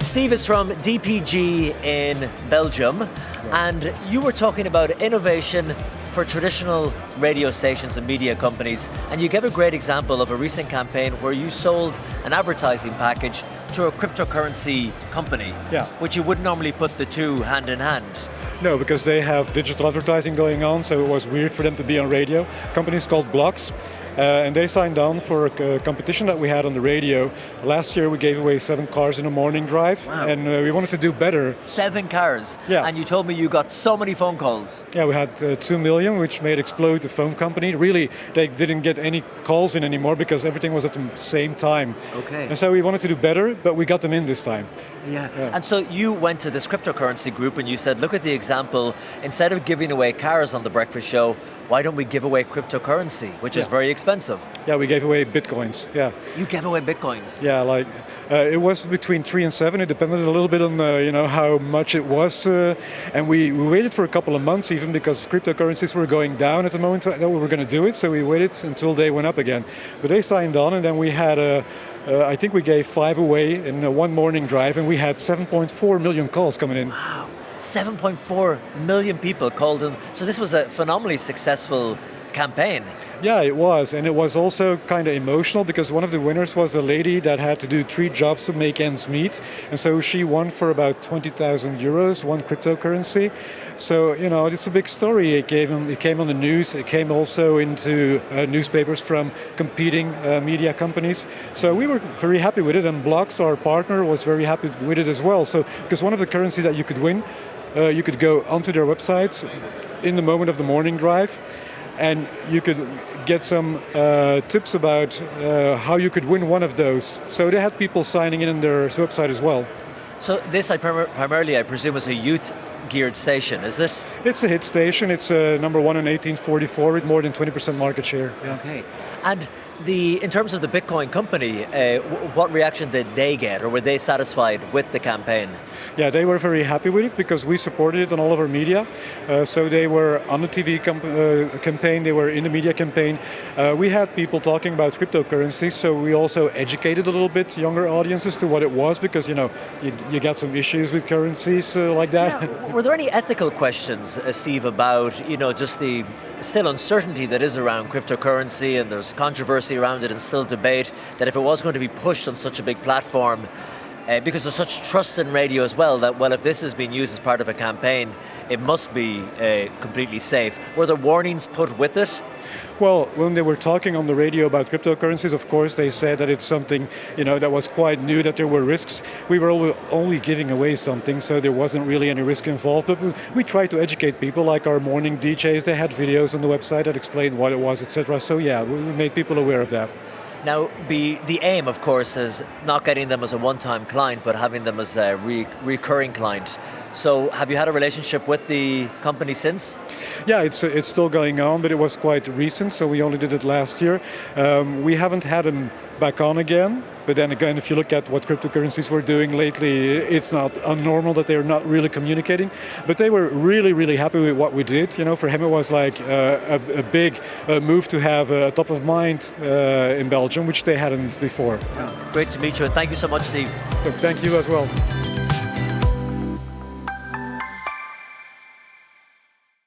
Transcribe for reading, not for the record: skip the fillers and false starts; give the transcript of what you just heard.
Steve is from DPG in Belgium, and you were talking about innovation for traditional radio stations and media companies, and you gave a great example of a recent campaign where you sold an advertising package to a cryptocurrency company, which you wouldn't normally put the two hand in hand. No, because they have digital advertising going on, so it was weird for them to be on radio. Company's called Blocks. And they signed on for a competition that we had on the radio. Last year we gave away 7 cars in a morning drive, and we wanted to do better. 7 cars? Yeah. And you told me you got so many phone calls. Yeah, we had 2 million, which made explode the phone company. Really, they didn't get any calls in anymore because everything was at the same time. Okay. And so we wanted to do better, but we got them in this time. Yeah. And so you went to this cryptocurrency group and you said, look at the example, instead of giving away cars on the breakfast show, why don't we give away cryptocurrency, which is very expensive? Yeah, we gave away bitcoins. Yeah. You gave away bitcoins? Yeah, like it was between 3 and 7. It depended a little bit on how much it was, and we waited for a couple of months even because cryptocurrencies were going down at the moment that we were going to do it. So we waited until they went up again. But they signed on, and then we had I think we gave 5 away in one morning drive, and we had 7.4 million calls coming in. Wow. 7.4 million people called in. So this was a phenomenally successful campaign. Yeah, it was. And it was also kind of emotional because one of the winners was a lady that had to do 3 jobs to make ends meet. And so she won for about 20,000 euros, one cryptocurrency. So, it's a big story. It came on the news. It came also into newspapers from competing media companies. So we were very happy with it. And Blocks, our partner, was very happy with it as well. So, because one of the currencies that you could win, you could go onto their websites in the moment of the morning drive, and you could get some tips about how you could win one of those. So they had people signing in on their website as well. So this, primarily, I presume, is a youth-geared station, is it? It's a hit station. It's number 1 in 1844 with more than 20% market share. Yeah. Okay. And in terms of the Bitcoin company, what reaction did they get, or were they satisfied with the campaign? Yeah, they were very happy with it because we supported it on all of our media. So they were on the TV campaign, they were in the media campaign. We had people talking about cryptocurrency, so we also educated a little bit younger audiences to what it was because, you got some issues with currencies like that. Yeah. Were there any ethical questions, Steve, about, just the still uncertainty that is around cryptocurrency, and there's controversy around it and still debate that if it was going to be pushed on such a big platform, because there's such trust in radio as well, that, if this is being used as part of a campaign, it must be completely safe. Were there warnings put with it? Well, when they were talking on the radio about cryptocurrencies, of course, they said that it's something, that was quite new, that there were risks. We were only giving away something, so there wasn't really any risk involved. But we tried to educate people, like our morning DJs. They had videos on the website that explained what it was, etc. So yeah, we made people aware of that. Now, the aim, of course, is not getting them as a one-time client, but having them as a recurring client. So have you had a relationship with the company since? Yeah, it's still going on, but it was quite recent, so we only did it last year. We haven't had them back on again, but then again, if you look at what cryptocurrencies were doing lately, it's not unnormal that they're not really communicating. But they were really, really happy with what we did. For him it was like a big move to have top of mind in Belgium, which they hadn't before. Great to meet you, and thank you so much, Steve. Thank you as well.